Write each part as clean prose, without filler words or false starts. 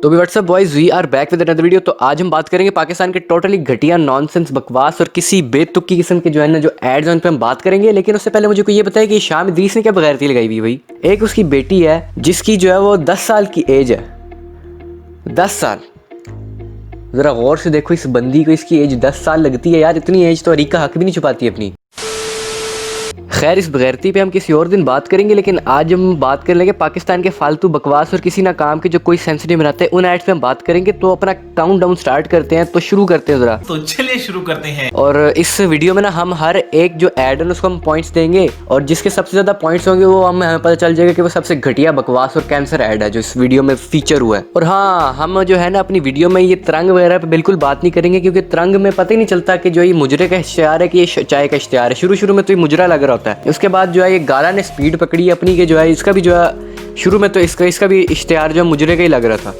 तो भी what's up boys, we are back with another video. तो आज हम बात करेंगे पाकिस्तान के टोटली घटिया नॉनसेंस बकवास और किसी बेतुकी किस्म के जो है ना जो एड्स हैं उन पे हम बात करेंगे। लेकिन उससे पहले मुझे को ये बताया कि शाम इदरीस ने क्या बगैरती लगाई हुई है भाई। एक उसकी बेटी है जिसकी जो है वो 10 साल की एज है। 10 साल, जरा गौर से देखो इस बंदी को, इसकी एज 10 साल लगती है यार। इतनी एज तो अरीका हक भी नहीं छुपाती अपनी। खैर, इस बगैरती पे हम किसी और दिन बात करेंगे। लेकिन आज हम बात कर लेंगे पाकिस्तान के फालतू बकवास और किसी ना काम के जो कोई सेंस नहीं बनाते उन एड्स पे हम बात करेंगे। तो अपना काउंटडाउन स्टार्ट करते हैं। तो शुरू करते हैं जरा। तो चलिए शुरू करते हैं। और इस वीडियो में ना हम हर एक जो एड है उसको हम पॉइंट्स देंगे और जिसके सबसे ज्यादा पॉइंट्स होंगे वो हमें पता चल जाएगा कि वो सबसे घटिया बकवास और कैंसर एड है जो इस वीडियो में फीचर हुआ है। और हाँ, हम जो है ना अपनी वीडियो में ये तिरंग वगैरह पे बिल्कुल बात नहीं करेंगे, क्योंकि तिरंग में पता ही नहीं चलता कि जो ये मुजरे का इश्तिहार है कि ये चाय का इश्तिहार है। शुरू में तो ये मुजरा लग रहा होता है, उसके बाद जो है ये गाला ने स्पीड पकड़ी अपनी के जो है इसका भी जो है शुरू में तो इसका भी इश्तिहार जो मुजरे का ही लग रहा था।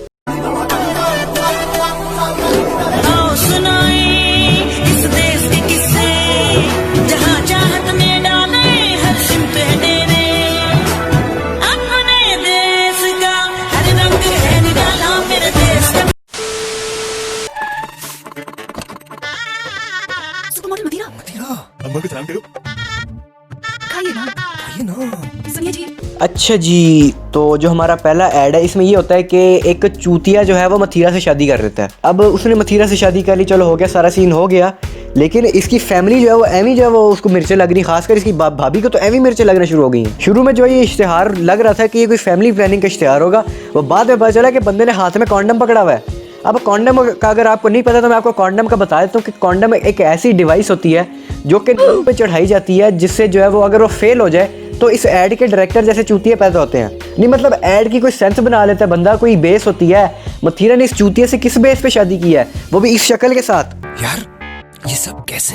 अच्छा जी, तो जो हमारा पहला ऐड है इसमें ये होता है कि एक चूतिया जो है वो मथीरा से शादी कर लेता है। अब उसने मथीरा से शादी कर ली, चलो हो गया, सारा सीन हो गया। लेकिन इसकी फैमिली जो है वो एवी जो है वो उसको मिर्चें लग रही, खासकर इसकी भाभी को तो एवी मिर्चें लगना शुरू हो गई हैं। शुरू में जो ये इश्तिहार लग रहा था कि ये कोई फैमिली प्लानिंग का इश्तिहार होगा, वो बाद में पता चला कि बंदे ने हाथ में कॉन्डम पकड़ा हुआ है। अब कॉन्डम का अगर आपको नहीं पता तो मैं आपको कॉन्डम का बता देता हूँ कि कॉन्डम एक ऐसी डिवाइस होती है जो कि मुंह पे चढ़ाई जाती है, जिससे जो है वो अगर वो फेल हो जाए तो इस ऐड के डायरेक्टर जैसे चूतिया पैदा होते हैं। नहीं मतलब ऐड की कोई सेंस बना लेता है बंदा, कोई बेस होती है। मथीरा ने इस चूतिया से किस बेस पे शादी की है, वो भी इस शक्ल के साथ। यार ये सब कैसे?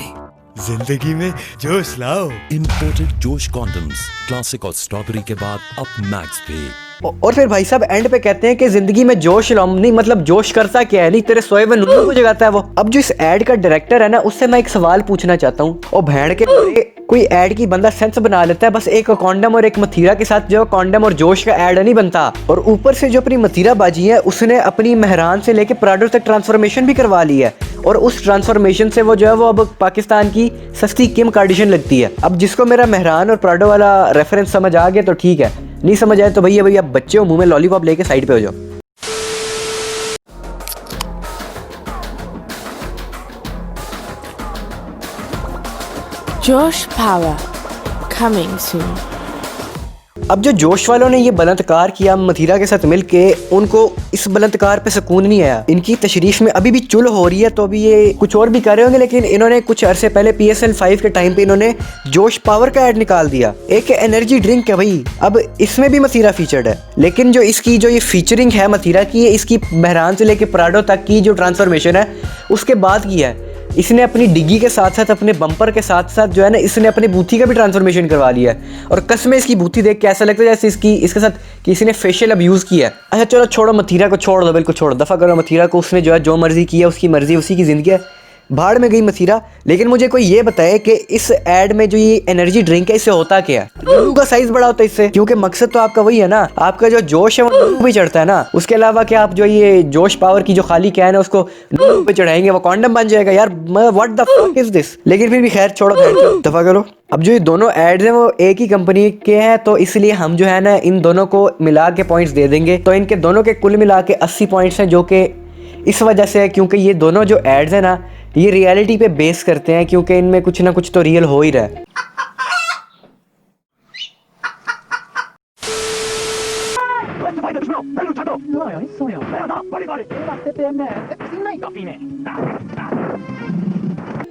जिंदगी में जोश लाओ। इंपोर्टेड जोश कॉन्डम्स, क्लासिक और स्ट्रॉबेरी के बाद अब मैक्स पे। और फिर भाई साहब एंड पे कहते हैं कि जिंदगी में जोश लाओ। नहीं मतलब जोश करता क्या है, नहीं तेरे सोए में नूनू को जगाता है वो। अब जो इस ऐड का डायरेक्टर है ना, उससे मैं एक सवाल पूछना चाहता हूँ। और भेड़ के कोई ऐड की बंदा सेंस बना लेता है, बस एक कॉन्डम और एक मथीरा के साथ जो कॉन्डम और जोश का ऐड नहीं बनता। और ऊपर से जो अपनी मथीरा बाजी है उसने अपनी मेहरान से लेके प्राडो तक ट्रांसफॉर्मेशन भी करवा ली है। और उस ट्रांसफॉर्मेशन से वो जो है वो अब पाकिस्तान की सस्ती किम कार्डिशन लगती है। अब जिसको मेरा मेहरान और प्राडो वाला रेफरेंस समझ आ गया तो ठीक है, नहीं समझ आए तो भैया बच्चे हो, मुंह में लॉलीपॉप लेके साइड पे हो जाओ। जोश पावर कमिंग सून। अब जो जोश वालों ने ये बलात्कार किया मथीरा के साथ मिलके, उनको इस बलात्कार पे सुकून नहीं आया। इनकी तशरीफ में अभी भी चुल हो रही है, तो अभी ये कुछ और भी कर रहे होंगे। लेकिन इन्होंने कुछ अरसे पहले PSL 5 के टाइम पे इन्होंने जोश पावर का ऐड निकाल दिया। एक एनर्जी ड्रिंक है भाई, अब इसमें भी मथीरा फीचर्ड है। लेकिन जो इसकी जो ये फीचरिंग है मथीरा की, ये इसकी मेहरान से लेके प्राडो तक की जो ट्रांसफॉर्मेशन है उसके बाद की है। इसने अपनी डिग्गी के साथ साथ अपने बम्पर के साथ साथ जो है ना इसने अपनी बूथी का भी ट्रांसफॉर्मेशन करवा लिया है। और कसमें इसकी बूथी देख के ऐसा लगता है जैसे इसके साथ किसी ने फेशियल अब्यूज किया है। अच्छा चलो छोड़ो, मथीरा को छोड़ दो, बिल्कुल छोड़ो, दफा करो मथीरा को। उसने जो है जो मर्जी किया, उसकी मर्जी, उसी की जिंदगी है, भाड़ में गई मथीरा। लेकिन मुझे कोई ये बताए कि इस ऐड में जो ये एनर्जी ड्रिंक है इससे होता क्या है? नूनू का साइज बड़ा होता है इससे, क्योंकि मकसद तो आपका वही है ना, आपका जो जोश है वो नूनू पे चढ़ता है ना। उसके अलावा क्या आप जो ये जोश पावर की जो खाली कैन है उसको नूनू पे चढ़ाएंगे, वो कॉन्डम बन जाएगा यार? What the fuck is this? लेकिन फिर भी खैर छोड़ो, दफा करो। अब जो ये दोनों एड्स हैं वो एक ही कंपनी के हैं, तो इसलिए हम जो है ना इन दोनों को मिला के पॉइंट्स दे देंगे। तो इनके दोनों के कुल मिला के 80 पॉइंट्स हैं, जो कि इस वजह से है क्योंकि ये दोनों जो एड्स हैं ना ये रियलिटी पे बेस करते हैं, क्योंकि इनमें कुछ ना कुछ तो रियल हो ही रहा है।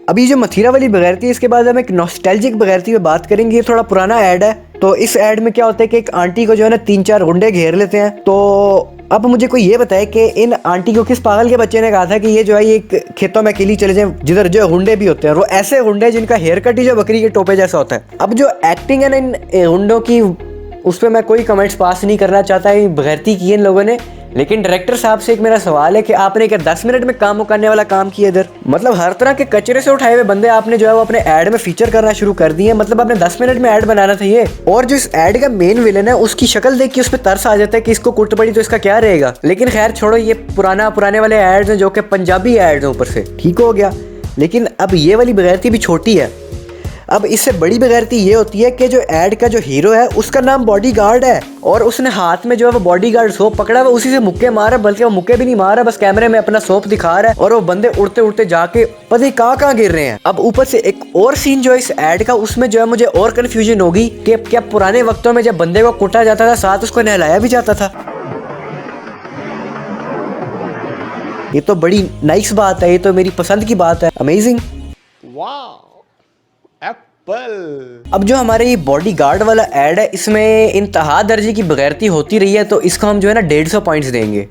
अभी जो मथीरा वाली बगैरती है, इसके बाद हम एक नॉस्टैल्जिक बगैरती पे बात करेंगे। ये थोड़ा पुराना ऐड है। तो इस ऐड में क्या होता है कि एक आंटी को जो है ना 3-4 गुंडे घेर लेते हैं। तो अब मुझे कोई ये बताए कि इन आंटी को किस पागल के बच्चे ने कहा था कि ये जो है ये खेतों में अकेली चले जाएं जिधर जो गुंडे भी होते हैं, वो ऐसे गुंडे जिनका हेयर कट ही जो बकरी के टोपे जैसा होता है। अब जो एक्टिंग है ना इन गुंडों की, उस पर मैं कोई कमेंट्स पास नहीं करना चाहता। बगैरती की इन लोगों ने, लेकिन डायरेक्टर साहब से एक मेरा सवाल है कि आपने क्या 10 मिनट में काम मुकाने वाला काम किया इधर? मतलब हर तरह के कचरे से उठाए हुए बंदे आपने जो है वो अपने ऐड में फीचर करना शुरू कर दिए। मतलब आपने 10 मिनट में ऐड बनाना था ये। और जो इस ऐड का मेन विलन है उसकी शक्ल देख के उस पर तरस आ जाता है कि इसको कुट पड़ी तो इसका क्या रहेगा। लेकिन खैर छोड़ो, ये पुराने वाले एड्स हैं जो कि पंजाबी एड्स हैं ऊपर से, ठीक हो गया। लेकिन अब ये वाली बेगैरती भी छोटी है। अब इससे बड़ी बेगैरती ये होती है कि जो ऐड का जो हीरो है उसका नाम बॉडीगार्ड है और उसने हाथ में जो है वो बॉडीगार्ड सोप पकड़ा हुआ, उसी से मुक्के मारा। बल्कि वो मुक्के भी नहीं मारा, बस कैमरे में अपना सोप दिखा रहा है और वो बंदे उड़ते उड़ते जाके पता नहीं कहाँ गिर रहे हैं। अब ऊपर से एक और सीन जो है इस ऐड का, उसमें जो है मुझे और कंफ्यूजन होगी कि क्या पुराने वक्तों में जब बंदे को कुटा जाता था साथ उसको नहलाया भी जाता था। ये तो बड़ी नाइस बात है, ये तो मेरी पसंद की बात है। अमेजिंग, अब जो हमारे ये बॉडीगार्ड वाला ऐड है इसमें इंतहा दर्जे की बेगैरती होती रही है, तो इसको हम जो है ना 150 पॉइंट्स देंगे।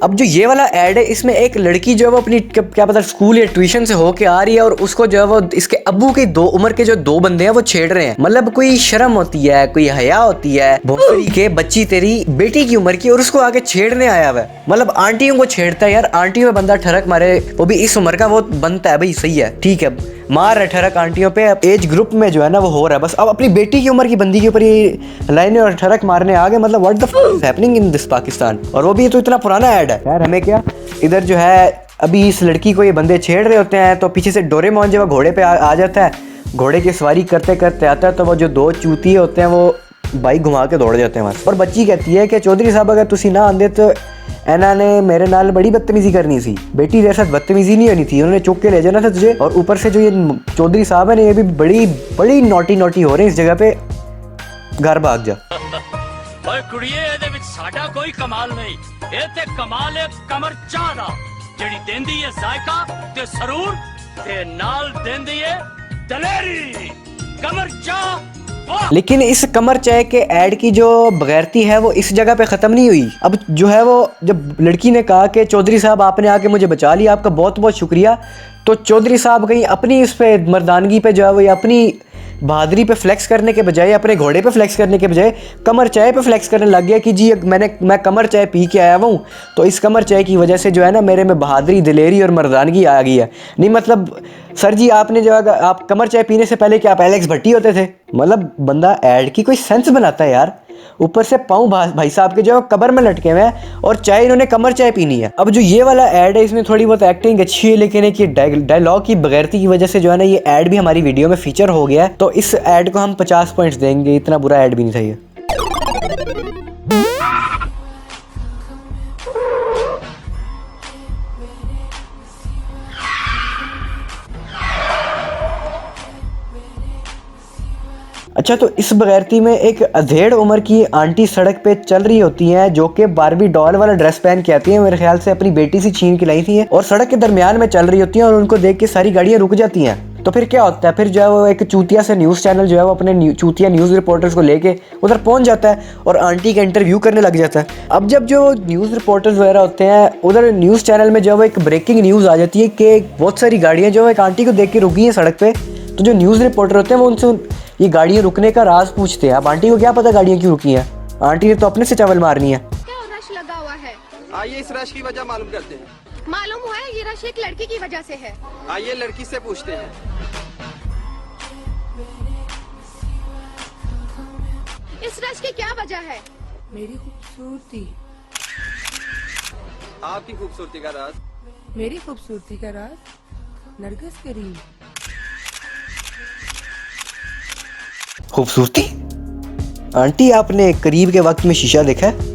अब जो ये वाला ऐड है इसमें एक लड़की जो है वो अपनी क्या पता स्कूल या ट्यूशन से होके आ रही है और उसको जो है वो इसके अब्बू के दो उम्र के जो दो बंदे हैं वो छेड़ रहे हैं। मतलब कोई शर्म होती है, कोई हया होती है, भोसड़ी के बच्ची तेरी बेटी की उम्र की, और उसको आके छेड़ने आया हुआ है। मतलब आंटियों को छेड़ता है यार। आंटियों में बंदा ठरक मारे, वो भी इस उम्र का, वो बनता है भाई, सही है, ठीक है, मार है ठरक आंटियों पे। एज ग्रुप में जो है ना वो हो रहा है। बस अब अपनी बेटी की उम्र की बंदी के ऊपर ये लाइनें और ठरक मारने आ गए। मतलब what the fuck is happening in this Pakistan. और वो भी तो इतना पुराना ऐड है यार। हमें क्या, इधर जो है अभी इस लड़की को ये बंदे छेड़ रहे होते हैं तो पीछे से डोरेमोन जो है घोड़े पे आ जाता है। घोड़े की सवारी करते करते आता है तो वो जो दो चूतिए होते हैं वो बाइक घुमा के दौड़ जाते हैं वहाँ। और बच्ची कहती है कि चौधरी साहब अगर तुसी ना आंदे तो एना ने मेरे नाल बड़ी बदतमीजी करनी सी। बेटी तेरे साथ बदतमीजी नहीं होनी थी, उन्होंने चुक के ले जाना था तुझे। और ऊपर से जो ये चौधरी साहब है ना, ये भी बड़ी नोटी हो रहे हैं इस जगह पे। घर भाग जा। ओए कुड़िए, ਇਹਦੇ ਵਿੱਚ ਸਾਡਾ ਕੋਈ ਕਮਾਲ ਨਹੀਂ, ਇਹ ਤੇ ਕਮਾਲ ਹੈ ਕਮਰ ਚਾਹ ਦਾ, ਜਿਹੜੀ ਦਿੰਦੀ ਹੈ ਜ਼ਾਇਕਾ ਤੇ ਸਰੂਰ ਤੇ ਨਾਲ ਦਿੰਦੀ ਹੈ ਦਲੇਰੀ। कमर चाह। लेकिन इस कमर चाय के ऐड की जो बगैरती है वो इस जगह पे ख़त्म नहीं हुई। अब जो है वो जब लड़की ने कहा कि चौधरी साहब आपने आके मुझे बचा लिया, आपका बहुत बहुत शुक्रिया, तो चौधरी साहब कहीं अपनी इस पे मर्दानगी पे जो है वो या अपनी बहादुरी पे फ्लेक्स करने के बजाय, अपने घोड़े पे फ्लेक्स करने के बजाय कमर चाय पे फ्लेक्स करने लग गया कि जी मैं कमर चाय पी के आया हूँ, तो इस कमर चाय की वजह से जो है ना मेरे में बहादुरी, दिलेरी और मर्दानगी आ गई है। नहीं मतलब सर जी आपने जो है आप कमर चाय पीने से पहले क्या आप एलेक्स भट्टी होते थे? मतलब बंदा ऐड की कोई सेंस बनाता है यार। ऊपर से पाँव भाई साहब के जो है कबर में लटके हुए हैं और चाय इन्होंने कमर चाय पीनी है। अब जो ये वाला ऐड है इसमें थोड़ी बहुत एक्टिंग अच्छी है, लेकिन एक ये डायलॉग की बगैरती की वजह से जो है ना ये ऐड भी हमारी वीडियो में फीचर हो गया है, तो इस ऐड को हम 50 पॉइंट्स देंगे। इतना बुरा ऐड भी नहीं था ये। अच्छा, तो इस बगैरती में एक अधेड़ उम्र की आंटी सड़क पे चल रही होती हैं जो कि बारबी डॉल वाला ड्रेस पहन के आती हैं, मेरे ख्याल से अपनी बेटी से छीन के लाई थी, और सड़क के दरमियान में चल रही होती हैं और उनको देख के सारी गाड़ियां रुक जाती हैं। तो फिर क्या होता है, फिर जो है वो एक चूतिया से न्यूज़ चैनल जो है वो अपने चूतिया न्यूज़ रिपोर्टर्स को लेके उधर पहुंच जाता है और आंटी का इंटरव्यू करने लग जाता है। अब जब जो न्यूज़ रिपोर्टर्स वगैरह होते हैं उधर न्यूज़ चैनल में जो है वो एक ब्रेकिंग न्यूज़ आ जाती है कि बहुत सारी गाड़ियाँ जो है एक आंटी को देख के रुकी हैं सड़क पर। तो जो न्यूज़ रिपोर्टर होते हैं वो उनसे ये गाड़ियाँ रुकने का राज पूछते हैं। अब आंटी को क्या पता गाड़ियाँ क्यों रुकी हैं, आंटी ने तो अपने से चावल मारनी है। क्या रश लगा हुआ है? आइए इस रश की वजह मालूम करते हैं। मालूम हुआ है ये रश एक लड़की की वजह से है। आइए लड़की से पूछते हैं। इस रश की क्या वजह है? मेरी खूबसूरती। आपकी खूबसूरती का राज? मेरी खूबसूरती का राज नरगिस करीम। खूबसूरती? आंटी आपने करीब के वक्त में शीशा देखा है?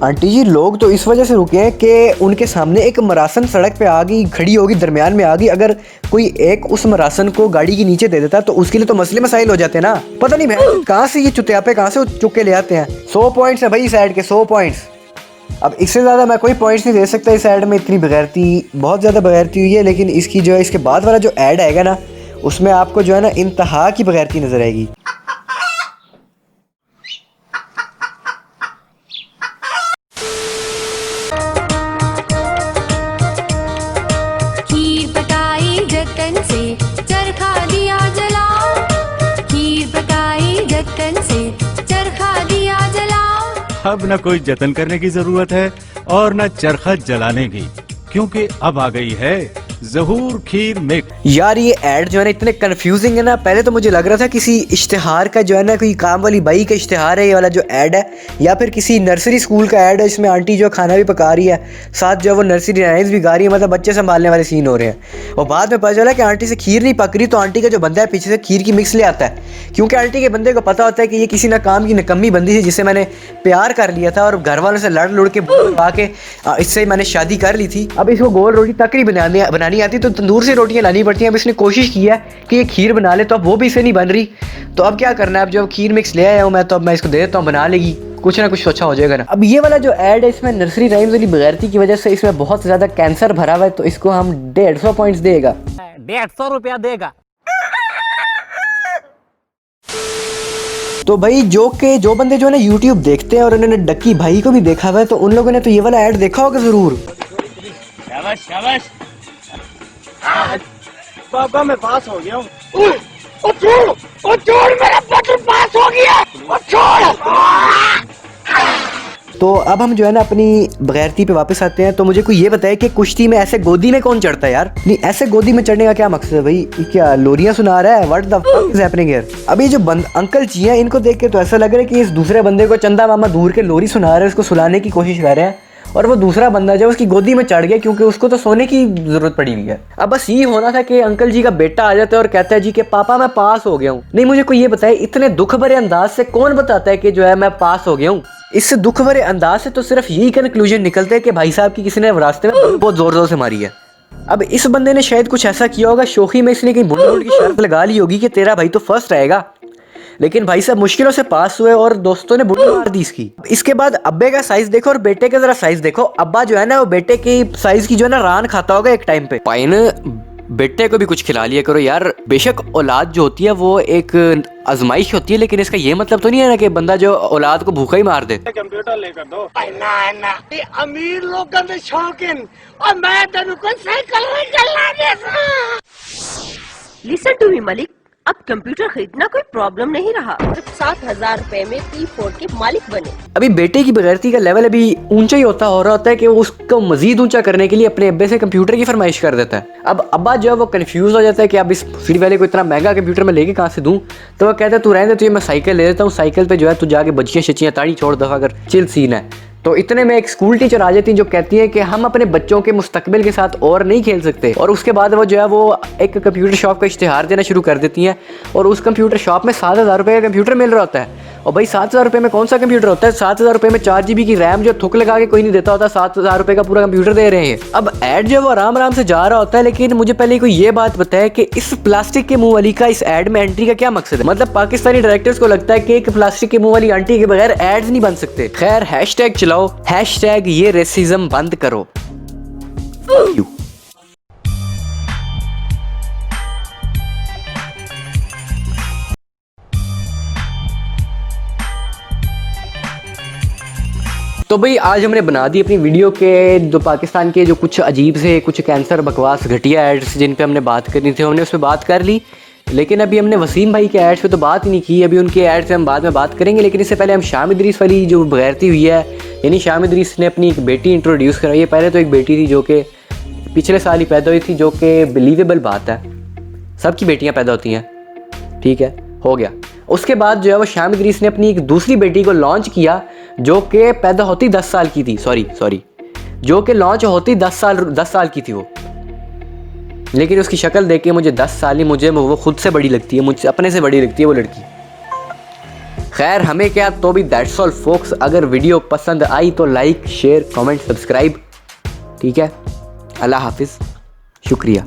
आंटी जी लोग तो इस वजह से रुके हैं कि उनके सामने एक मरासन सड़क पे आ गई, खड़ी होगी, दरमियान में आ गई। अगर कोई एक उस मरासन को गाड़ी के नीचे दे देता तो उसके लिए तो मसले मसाइल हो जाते हैं ना। पता नहीं मैं कहाँ से ये चुतियापे कहाँ से चुक के ले आते हैं। 100 पॉइंट्स है भाई इस ऐड के, 100 पॉइंट्स। अब इससे ज़्यादा मैं कोई पॉइंट्स नहीं दे सकता इस ऐड में, इतनी बगैरती, बहुत ज़्यादा बगैरती हुई है। लेकिन इसकी जो है इसके बाद वाला जो ऐड आएगा ना उसमें आपको जो है ना इंतहा की बगैरती नजर आएगी। खीर पकाई जतन से अब न कोई जतन करने की जरूरत है और न चरखा जलाने की, क्योंकि अब आ गई है ज़हूर खीर मिक्स। यार ये ऐड जो है ना इतने कंफ्यूजिंग है ना। पहले तो मुझे लग रहा था किसी इश्तिहार का जो है ना कोई काम वाली बाई का इश्तिहार है ये वाला जो ऐड है, या फिर किसी नर्सरी स्कूल का ऐड है इसमें आंटी जो खाना भी पका रही है, साथ जो है वो नर्सरी राइम्स भी गा रही है, मतलब बच्चे संभालने वाले सीन हो रहे हैं। और बाद में पता चला कि आंटी से खीर नहीं पक रही, तो आंटी का जो बंदा है पीछे से खीर की मिक्स ले आता है, क्योंकि आंटी के बंदे को पता होता है कि ये किसी ना काम की निकम्मी बंदी है जिसे मैंने प्यार कर लिया था और घर वालों से लड़ लुड़ के पा के इससे मैंने शादी कर ली थी। अब इसको गोल रोटी तक नहीं बनानी आती, तो तंदूर से रोटियां लानी पड़ती हैं। अब इसने कोशिश की है कि ये खीर बना ले, तो अब वो भी इसे नहीं बन रही, तो अब क्या करना है। अब जो खीर मिक्स ले आया हूँ मैं, तो अब मैं इसको दे देता हूँ, बना लेगी, कुछ ना कुछ अच्छा हो जाएगा ना। अब ये वाला जो ऐड है इसमें नर्सरी राइम्स वाली बगैरती की वजह से इसमें बहुत ज़्यादा कैंसर भरा हुआ है, तो इसको हम 150 पॉइंट्स देगा, 150 रुपया देगा। तो भाई जो बंदे जो है ना यूट्यूब देखते हैं और उन्होंने डक्की भाई को भी देखा हुआ है, तो उन लोगों ने तो ये वाला ऐड देखा होगा जरूर। शाबाश शाबाश। बाबा मैं पास हो गया हूँ। मेरा पत्र पास हो गया। तो अब हम जो है ना अपनी बगैरती पे वापस आते हैं। तो मुझे कोई ये बताए कि कुश्ती में ऐसे गोदी में कौन चढ़ता है यार? नहीं, ऐसे गोदी में चढ़ने का क्या मकसद है भाई? ये क्या लोरियां सुना रहा है? What the fuck is happening here? अभी जो अंकल जी हैं इनको देख के तो ऐसा लग रहा है कि इस दूसरे बंदे को चंदा मामा दूर के लोरी सुना रहे हैं, उसको सुलाने की कोशिश कर रहे हैं, और वो दूसरा बंदा जो उसकी गोदी में चढ़ गया क्योंकि उसको तो सोने की जरूरत पड़ी हुई है। अब बस ये होना था कि अंकल जी का बेटा आ जाता है और कहता है जी कि पापा मैं पास हो गया हूँ। नहीं, मुझे कोई ये बताए इतने दुख भरे अंदाज से कौन बताता है कि जो है मैं पास हो गया हूँ? इस दुख भरे अंदाज से तो सिर्फ यही कंक्लूजन निकलता है कि भाई साहब की किसी ने रास्ते में बहुत जोर जोर से मारी है। अब इस बंदे ने शायद कुछ ऐसा किया होगा, शोखी में इसने कहीं बुढ़ की शर्त लगा ली होगी कि तेरा भाई तो फर्स्ट रहेगा, लेकिन भाई साहब मुश्किलों से पास हुए और दोस्तों ने बुढ़ी मार दी इसकी। इसके बाद अब्बे का साइज देखो और बेटे का जरा साइज देखो। अब्बा जो है ना वो बेटे की साइज की जो है ना रान खाता होगा एक टाइम पे। पाइन बेटे को भी कुछ खिला लिया करो यार। बेशक औलाद जो होती है वो एक आजमाइश होती है, लेकिन इसका ये मतलब तो नहीं है ना कि बंदा जो औलाद को भूखा ही मार दे। कंप्यूटर लेकर दो। अमीर लोगों के शौकीन और मैं तेरे को साइकिल में चला देता। लिसन टू मी मलिक, अब कंप्यूटर खरीदना कोई प्रॉब्लम नहीं रहा। 7,000 रुपए में P4 के मालिक बने। अभी बेटे की बगैरती का लेवल अभी ऊंचा ही हो रहा है कि वो उसको मजीद ऊंचा करने के लिए अपने अब्बे से कंप्यूटर की फरमाइश कर देता है। अब अब्बा जो है वो कंफ्यूज हो जाता है कि अब इस फ्री वाले को इतना महंगा कंप्यूटर मैं लेके कहाँ से दूं, तो वो कहता है तू रहने दे, तुझे मैं साइकिल ले देता हूँ, साइकिल पे जो है तू जाके बच्चियाँ शच्चियाँ ताड़ी छोड़ दफा कर, चिल सीन है। तो इतने में एक स्कूल टीचर आ जाती है जो कहती है कि हम अपने बच्चों के मुस्तकबिल के साथ और नहीं खेल सकते, और उसके बाद वो जो है वो एक कंप्यूटर शॉप का इश्तिहार देना शुरू कर देती हैं, और उस कंप्यूटर शॉप में 7,000 रुपये का कंप्यूटर मिल रहा होता है। और भाई 7,000 रुपये में कौन सा कंप्यूटर होता है? 7,000 रुपये में 4 GB की रैम जो थुक लगा के कोई नहीं देता होता, 7,000 रुपये का पूरा कंप्यूटर दे रहे हैं। अब ऐड जो है वो आराम आराम से जा रहा होता है, लेकिन मुझे पहले कोई ये बात बताए कि इस प्लास्टिक के मुंह वाली का इस ऐड में एंट्री का क्या मकसद है? मतलब पाकिस्तानी डायरेक्टर्स को लगता है कि एक प्लास्टिक के मुंह वाली आंटी के बगैर एड्स नहीं बन सकते। खैर हैशटैग चलाओ, हैशटैग ये रेसिज्म बंद करो। तो भाई आज हमने बना दी अपनी वीडियो के जो पाकिस्तान के जो कुछ अजीब से कुछ कैंसर बकवास घटिया एड्स जिन पे हमने बात करनी थी हमने उस पर बात कर ली, लेकिन अभी हमने वसीम भाई के एड्स पे तो बात ही नहीं की। अभी उनके एड्स से हम बाद में बात करेंगे, लेकिन इससे पहले हम शाम इदरीस वाली जो बगैरती हुई है, यानी शाम इदरीस ने अपनी एक बेटी इंट्रोड्यूस कराई है। पहले तो एक बेटी थी जो कि पिछले साल ही पैदा हुई थी, जो कि बिलीवेबल बात है, सबकी बेटियाँ पैदा होती हैं, ठीक है, हो गया। उसके बाद जो है वो शाम इदरीस ने अपनी एक दूसरी बेटी को लॉन्च किया जो कि पैदा होती 10 साल की थी, सॉरी जो कि लॉन्च होती 10 साल की थी वो, लेकिन उसकी शक्ल देख के मुझे 10 साल ही मुझे वो खुद से बड़ी लगती है, मुझसे अपने से बड़ी लगती है वो लड़की। खैर हमें क्या, तो भी दैट्स ऑल फोक्स। अगर वीडियो पसंद आई तो लाइक शेयर कमेंट सब्सक्राइब, ठीक है। अल्लाह हाफिज़, शुक्रिया।